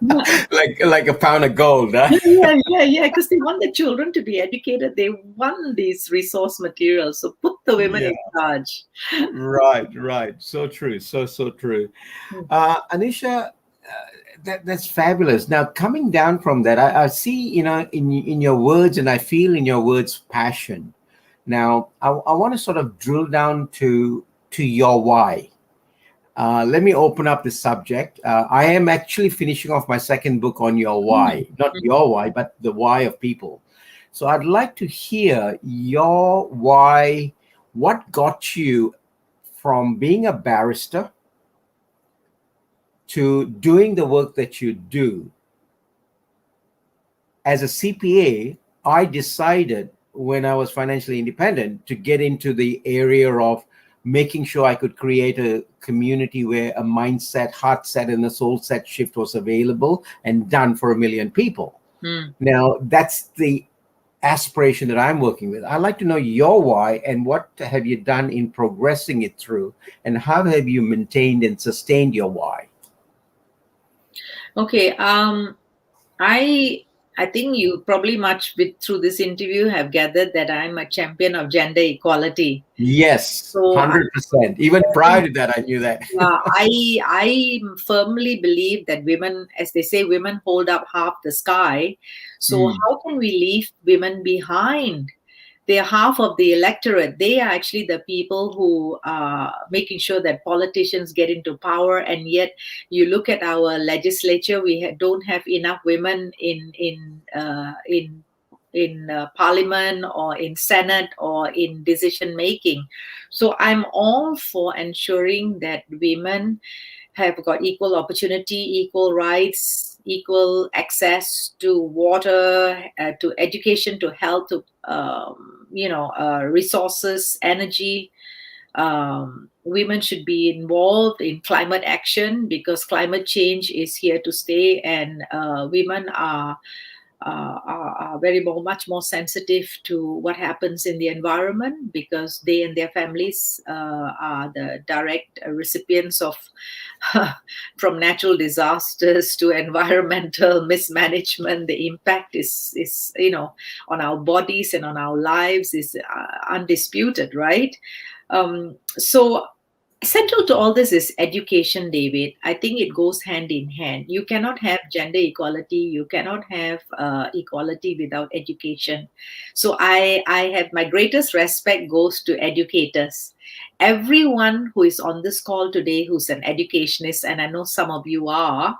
Yeah, Like a pound of gold, huh? yeah, because they want the children to be educated, they want these resource materials, so put the women Yeah. in charge. Right. Right. So true. So true. Anisha, that's fabulous. Now, coming down from that, I see, in your words, and I feel in your words passion. Now, I want to sort of drill down to your why. Let me open up the subject. I am actually finishing off my second book on your why, not your why, but the why of people. So I'd like to hear your why. What got you from being a barrister to doing the work that you do? As a CPA, I decided when I was financially independent to get into the area of making sure I could create a community where a mindset, heart set, and a soul set shift was available and done for 1 million people. Mm. Now, that's the aspiration that I'm working with. I'd like to know your why and what have you done in progressing it through, and how have you maintained and sustained your why? Okay. I think you probably much through this interview have gathered that I'm a champion of gender equality. Yes, So 100%. Even prior to that, I knew that. I firmly believe that women, as they say, women hold up half the sky. So Mm. how can we leave women behind? They are half of the electorate. They are actually the people who are making sure that politicians get into power. And yet, you look at our legislature, we don't have enough women in parliament or in senate or in decision making. So I'm all for ensuring that women have got equal opportunity, equal rights, equal access to water, to education, to health, to resources, energy. Women should be involved in climate action because climate change is here to stay, and women are are much more sensitive to what happens in the environment, because they and their families are the direct recipients of from natural disasters to environmental mismanagement. The impact is on our bodies and on our lives is undisputed, right? So central to all this is education, David. I think it goes hand in hand. You cannot have gender equality, you cannot have equality without education. So I have my greatest respect goes to educators. Everyone who is on this call today who's an educationist, and I know some of you are,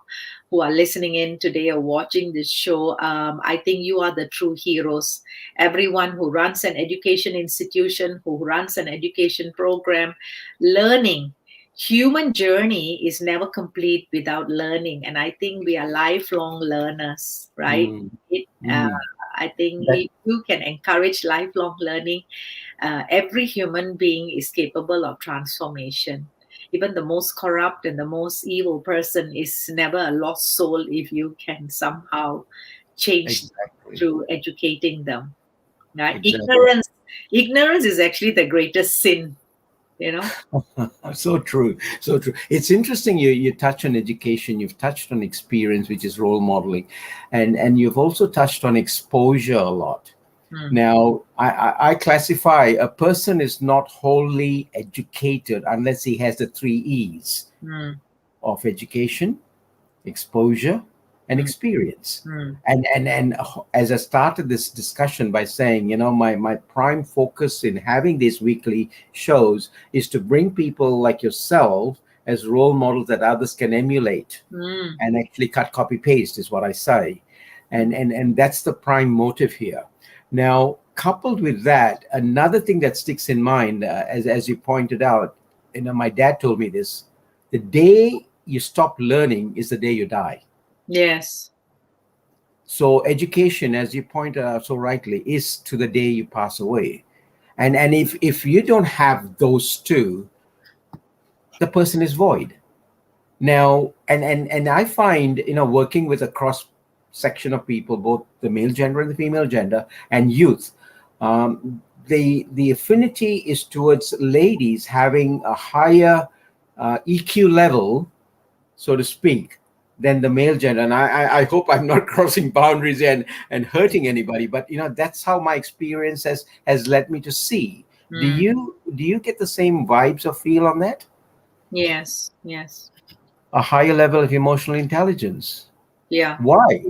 who are listening in today or watching this show, I think you are the true heroes. Everyone who runs an education institution, who runs an education program, learning. Human journey is never complete without learning, and I think we are lifelong learners, right? I think That, if you can encourage lifelong learning, every human being is capable of transformation. Even the most corrupt and the most evil person is never a lost soul if you can somehow change exactly. through educating them. Right? Exactly. Ignorance is actually the greatest sin. So true, so true. It's interesting you touch on education, you've touched on experience, which is role modeling, and you've also touched on exposure a lot. Now, I classify a person is not wholly educated unless he has the 3 E's of education, exposure, and experience. And as I started this discussion by saying, my prime focus in having these weekly shows is to bring people like yourself as role models that others can emulate and actually cut, copy, paste is what I say. And that's the prime motive here. Now, coupled with that, another thing that sticks in mind, as you pointed out, my dad told me this: the day you stop learning is the day you die. Yes. So education, as you pointed out so rightly, is to the day you pass away. And if you don't have those two, the person is void. Now, and I find, working with a cross section of people, both the male gender and the female gender, and youth, the affinity is towards ladies having a higher EQ level, so to speak, than the male gender. And I hope I'm not crossing boundaries and hurting anybody, but that's how my experience has led me to see. Do you get the same vibes or feel on that? Yes. A higher level of emotional intelligence. Yeah. Why?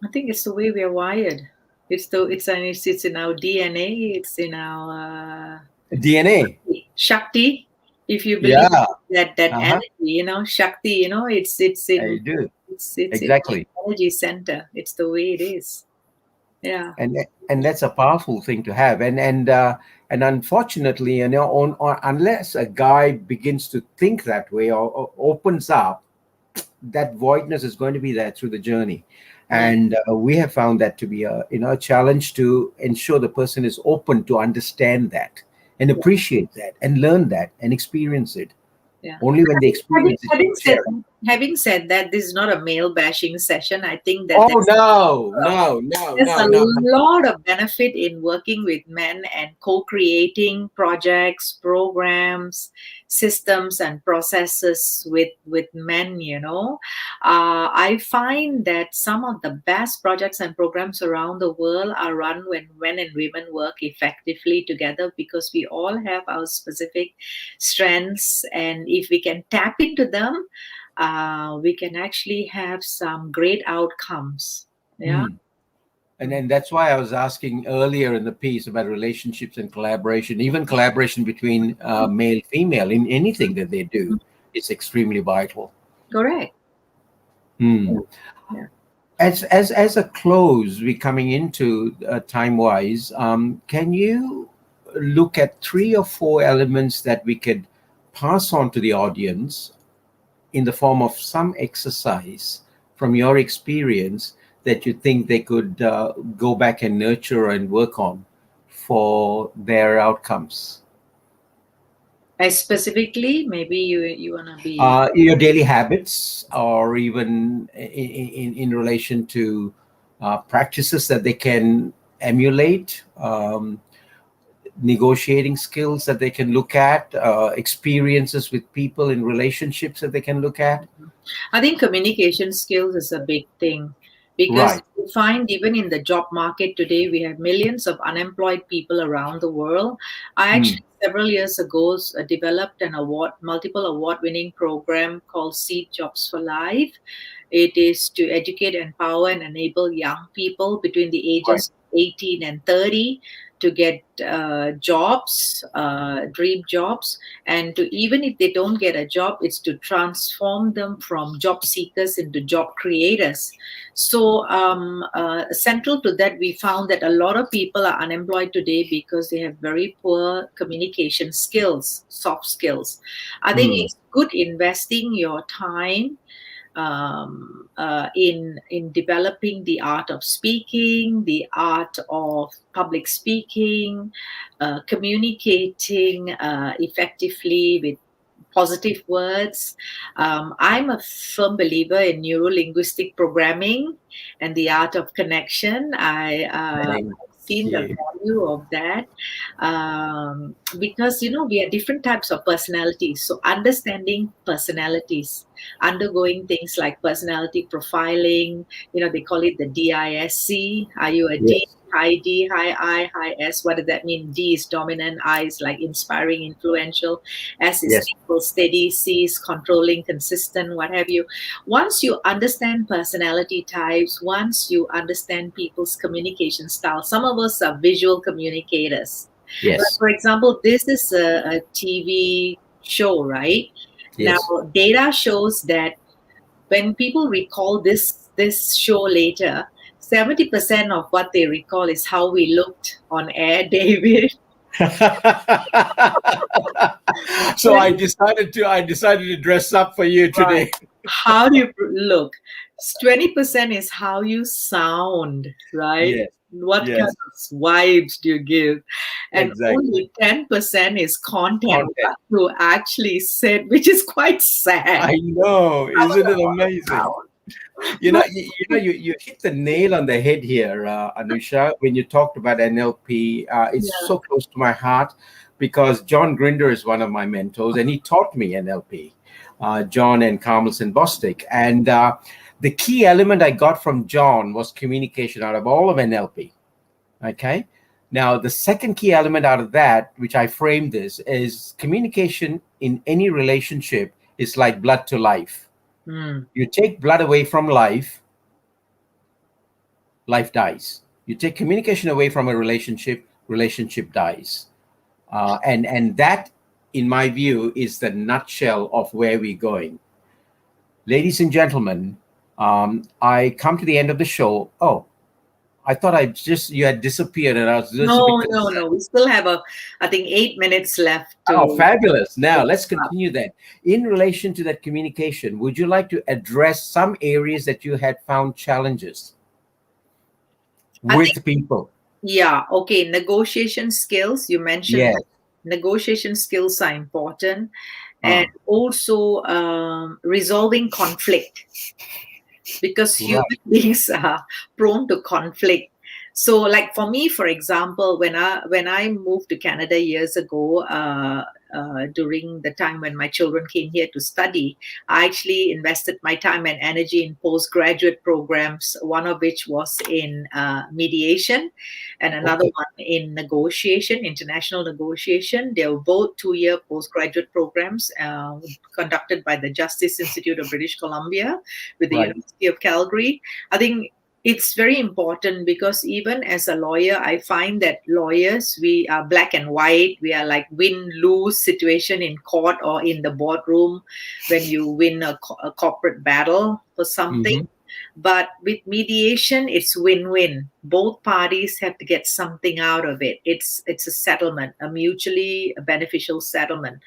I think it's the way we are wired. It's in our DNA. It's in our DNA. Shakti. If you believe Yeah. that Uh-huh. energy, Shakti, I do. it's in the Exactly. energy center. It's the way it is. Yeah. And that's a powerful thing to have. And unfortunately, unless a guy begins to think that way or opens up, that voidness is going to be there through the journey. And we have found that to be a challenge to ensure the person is open to understand that and appreciate that and learn that and experience it. Yeah. Only when they experience it, they share it. Having said that, this is not a male bashing session. I think that Oh no, there's a no. lot of benefit in working with men and co-creating projects, programs, systems, and processes with men. I find that some of the best projects and programs around the world are run when men and women work effectively together, because we all have our specific strengths, and if we can tap into them, we can actually have some great outcomes. Yeah. And then that's why I was asking earlier in the piece about relationships and collaboration, even collaboration between male, female in anything that they do. It's extremely vital. Correct. Yeah. As a close, we're coming into time-wise, can you look at 3 or 4 elements that we could pass on to the audience in the form of some exercise from your experience that you think they could go back and nurture and work on for their outcomes? Specifically, maybe you wanna be Your daily habits, or even in relation to practices that they can emulate, negotiating skills that they can look at, experiences with people in relationships that they can look at. I think communication skills is a big thing because Right. you find even in the job market today, we have millions of unemployed people around the world. I Mm. actually several years ago developed an multiple award winning program called Seed Jobs for Life. It is to educate, empower, and enable young people between the Right. ages 18 and 30 to get jobs, dream jobs, and to even if they don't get a job, it's to transform them from job seekers into job creators. So central to that, we found that a lot of people are unemployed today because they have very poor communication skills, soft skills. I think Mm. it's good investing your time in developing the art of speaking, the art of public speaking, communicating effectively with positive words. I'm a firm believer in neuro-linguistic programming and the art of connection. Thank I've seen the you. value of that because we are different types of personalities. So understanding personalities, undergoing things like personality profiling. They call it the DISC. Are you a D? Yes. High D, high I, high S. What does that mean? D is dominant, I is like inspiring, influential, S is Yes. stable, steady, C is controlling, consistent, what have you. Once you understand personality types, once you understand people's communication style, some of us are visual communicators. Like, Yes. for example, this is a TV show, right? Now, Yes. data shows that when people recall this show later, 70% of what they recall is how we looked on air, David. So I decided to dress up for you Right. today. How do you look? 20% is how you sound, right? Yes. What kind Yes. of vibes do you give? And Exactly. only 10% is content, Content. what you actually said, which is quite sad. I know, isn't it amazing? Sound. You hit the nail on the head here, Anusha, when you talked about NLP. It's Yeah. so close to my heart because John Grinder is one of my mentors, and he taught me NLP. John and Carmelson Bostic, and the key element I got from John was communication out of all of NLP. Okay. Now, the second key element out of that, which I framed this, is communication in any relationship is like blood to life. Mm. You take blood away from life, life dies. You take communication away from a relationship, relationship dies. And that, in my view, is the nutshell of where we're going. Ladies and gentlemen, I come to the end of the show. Oh, I thought you had disappeared, and I was just a bit No, no, concerned. no. We still have I think 8 minutes left Oh, to. fabulous. Now let's continue then. In relation to that communication, would you like to address some areas that you had found challenges I think, with people? yeah, okay. Negotiation skills, you mentioned Yes. that negotiation skills are important, and Uh, also resolving conflict because human right. beings are prone to conflict. So like for me, for example, when I moved to Canada years ago, during the time when my children came here to study, I actually invested my time and energy in postgraduate programs, one of which was in mediation and another Okay. one in negotiation, international negotiation. They were both 2-year postgraduate programs conducted by the Justice Institute of British Columbia with the Right. University of Calgary. I think it's very important because even as a lawyer, I find that lawyers, we are black and white. We are like win-lose situation in court or in the boardroom when you win a corporate battle for something. Hmm. But with mediation, it's win-win. Both parties have to get something out of it. It's a settlement, a mutually beneficial settlement.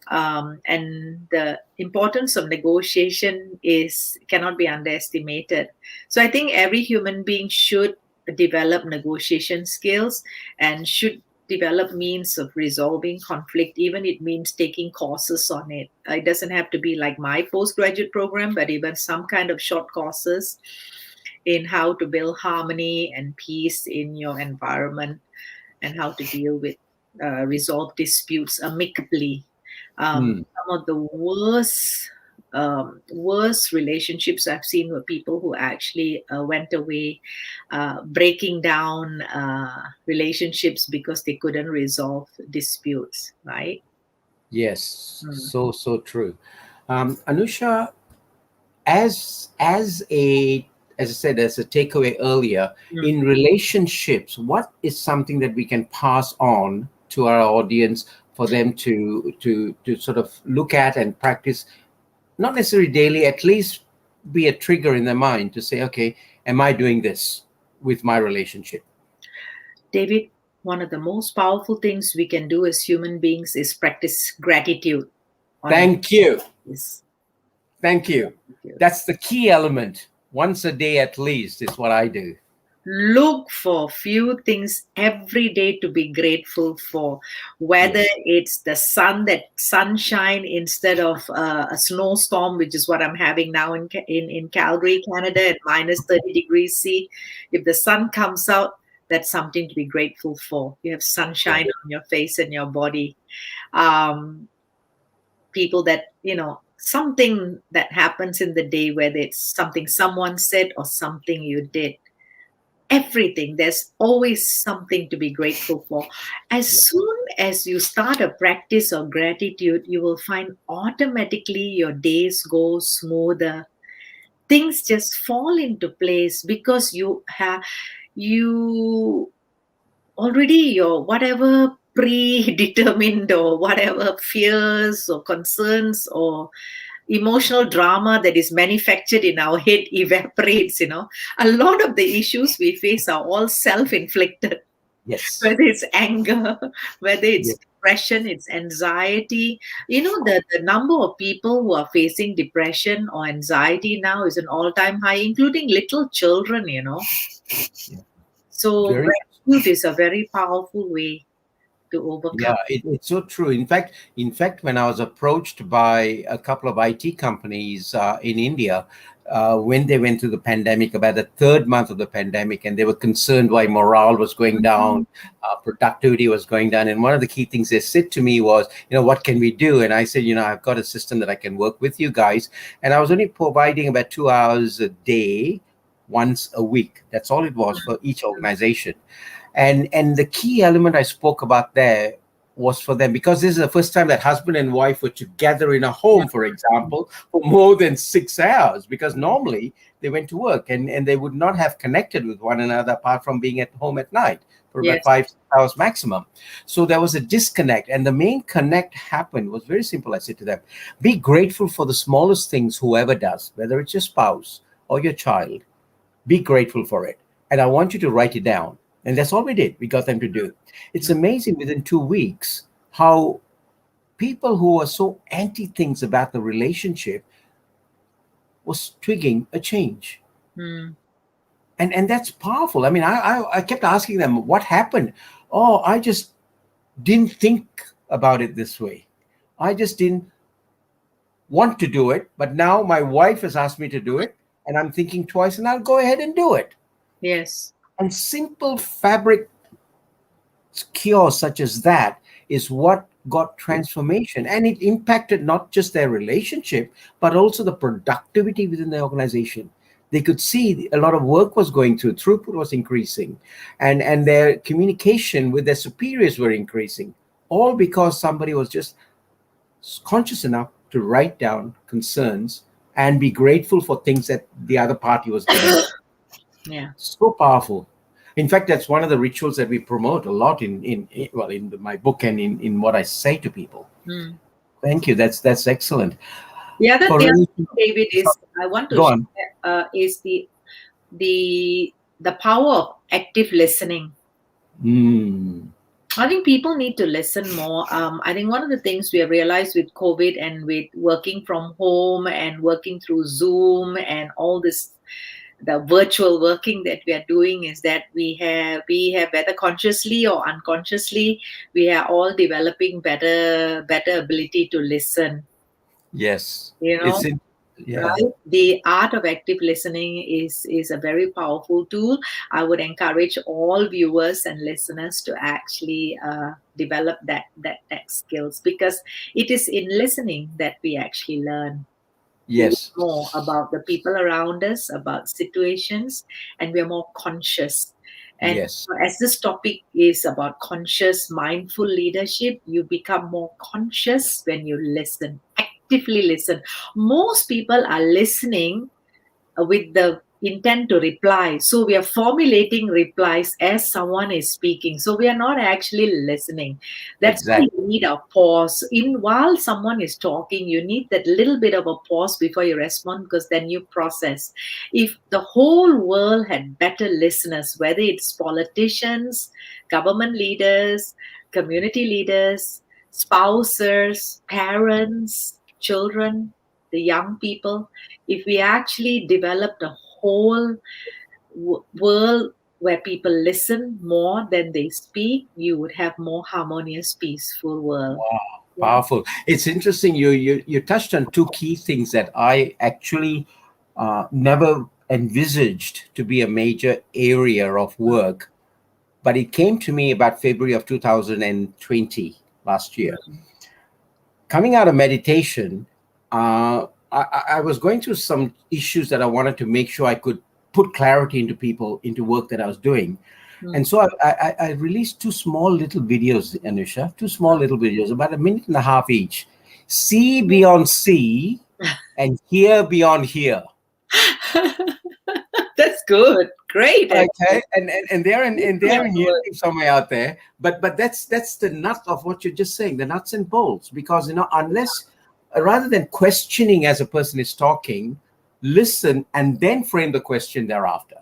And the importance of negotiation is cannot be underestimated. So I think every human being should develop negotiation skills and should develop means of resolving conflict, even it means taking courses on it. It doesn't have to be like my postgraduate program, but even some kind of short courses in how to build harmony and peace in your environment and how to deal with resolve disputes amicably. Some of the worst relationships I've seen were people who actually went away, breaking down relationships because they couldn't resolve disputes, right? Yes, so true. Anusha, as I said, as a takeaway earlier, in relationships, what is something that we can pass on to our audience for them to sort of look at and practice, not necessarily daily, at least be a trigger in their mind to say, okay, am I doing this with my relationship? David, one of the most powerful things we can do as human beings is practice gratitude. Thank you. Yes. Thank you. That's the key element. Once a day at least is what I do. Look for few things every day to be grateful for, whether it's the sunshine instead of a snowstorm, which is what I'm having now in Calgary, Canada, at minus 30 degrees C. If the sun comes out, that's something to be grateful for. You have sunshine on your face and your body. People that, something that happens in the day, whether it's something someone said or something you did, everything, there's always something to be grateful for. As soon as you start a practice of gratitude, you will find automatically your days go smoother. Things just fall into place because you already your whatever predetermined or whatever fears or concerns or emotional drama that is manufactured in our head evaporates. A lot of the issues we face are all self-inflicted. Yes. Whether it's anger, whether it's depression, it's anxiety. The number of people who are facing depression or anxiety now is an all-time high, including little children. So gratitude is a very powerful way to overcome. Yeah, it's so true. In fact, when I was approached by a couple of IT companies in India, when they went through the pandemic, about the third month of the pandemic, and they were concerned why morale was going down, productivity was going down. And one of the key things they said to me was, what can we do? And I said, I've got a system that I can work with you guys. And I was only providing about 2 hours a day, once a week. That's all it was for each organization. And the key element I spoke about there was for them, because this is the first time that husband and wife were together in a home, for example, for more than 6 hours, because normally they went to work and they would not have connected with one another apart from being at home at night for about 5 hours maximum. So there was a disconnect, and the main connect happened was very simple. I said to them, be grateful for the smallest things whoever does, whether it's your spouse or your child. Be grateful for it. And I want you to write it down. And that's all we did. We got them to do. It's amazing within 2 weeks how people who are so anti things about the relationship was twigging a change. And that's powerful. I mean, I kept asking them, what happened? Oh, I just didn't think about it this way. I just didn't want to do it. But now my wife has asked me to do it, and I'm thinking twice, and I'll go ahead and do it. Yes. And simple fabric cure such as that is what got transformation. And it impacted not just their relationship, but also the productivity within the organization. They could see a lot of work was going through, throughput was increasing, and their communication with their superiors were increasing, all because somebody was just conscious enough to write down concerns and be grateful for things that the other party was doing. Yeah, so powerful. In fact, that's one of the rituals that we promote a lot in my book and in what I say to people. Thank you. That's excellent. The other thing, David, is I want to share, is the power of active listening. I think people need to listen more. I think one of the things we have realized with COVID and with working from home and working through Zoom and all this the virtual working that we are doing is that we have whether consciously or unconsciously, we are all developing better ability to listen. Yes. You know, Yeah. right? The art of active listening is a very powerful tool. I would encourage all viewers and listeners to actually develop that skills, because it is in listening that we actually learn Yes. more about the people around us, about situations, and we're more conscious. And Yes. as this topic is about conscious, mindful leadership, you become more conscious when you listen, actively listen. Most people are listening with the intent to reply. So we are formulating replies as someone is speaking. So we are not actually listening. That's why Exactly. you need a pause. In while someone is talking, you need that little bit of a pause before you respond, because then you process. If the whole world had better listeners, whether it's politicians, government leaders, community leaders, spouses, parents, children, the young people, if we actually developed a whole world where people listen more than they speak, you would have more harmonious, peaceful world. Wow. Yeah. Powerful. It's interesting. You touched on two key things that I actually never envisaged to be a major area of work, but it came to me about February of 2020, last year. Coming out of meditation, I was going through some issues that I wanted to make sure I could put clarity into people, into work that I was doing. And so I released two small little videos, Anusha, two small little videos, about a minute and a half each. See beyond see and hear beyond hear. That's good. Great. Okay, and they're in Excellent work. YouTube somewhere out there. But that's the nut of what you're just saying, the nuts and bolts. Because unless rather than questioning as a person is talking, listen and then frame the question thereafter.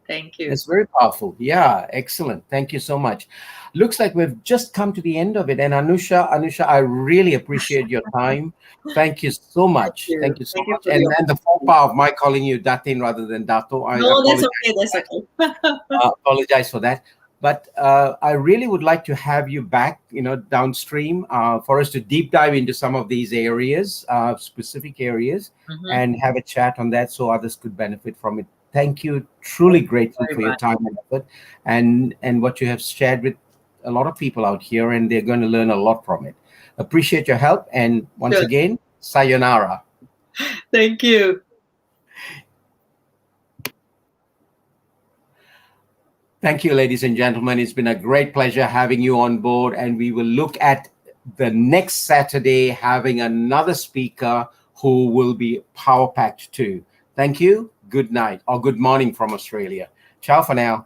Thank you. It's very powerful. Yeah, excellent. Thank you so much. Looks like we've just come to the end of it. And Anusha, I really appreciate your time. Thank you so much. Thank you so much. For And the the faux pas of my calling you Datin rather than Dato, I No, that's apologize. okay. That's okay. Apologize for that. But I really would like to have you back, downstream, for us to deep dive into some of these areas, specific areas, and have a chat on that so others could benefit from it. Thank you. Truly grateful for your time and effort, and what you have shared with a lot of people out here, and they're going to learn a lot from it. Appreciate your help, and once again, sayonara. Thank you. Thank you, ladies and gentlemen. It's been a great pleasure having you on board, and we will look at the next Saturday having another speaker who will be power-packed too. Thank you. Good night or good morning from Australia. Ciao for now.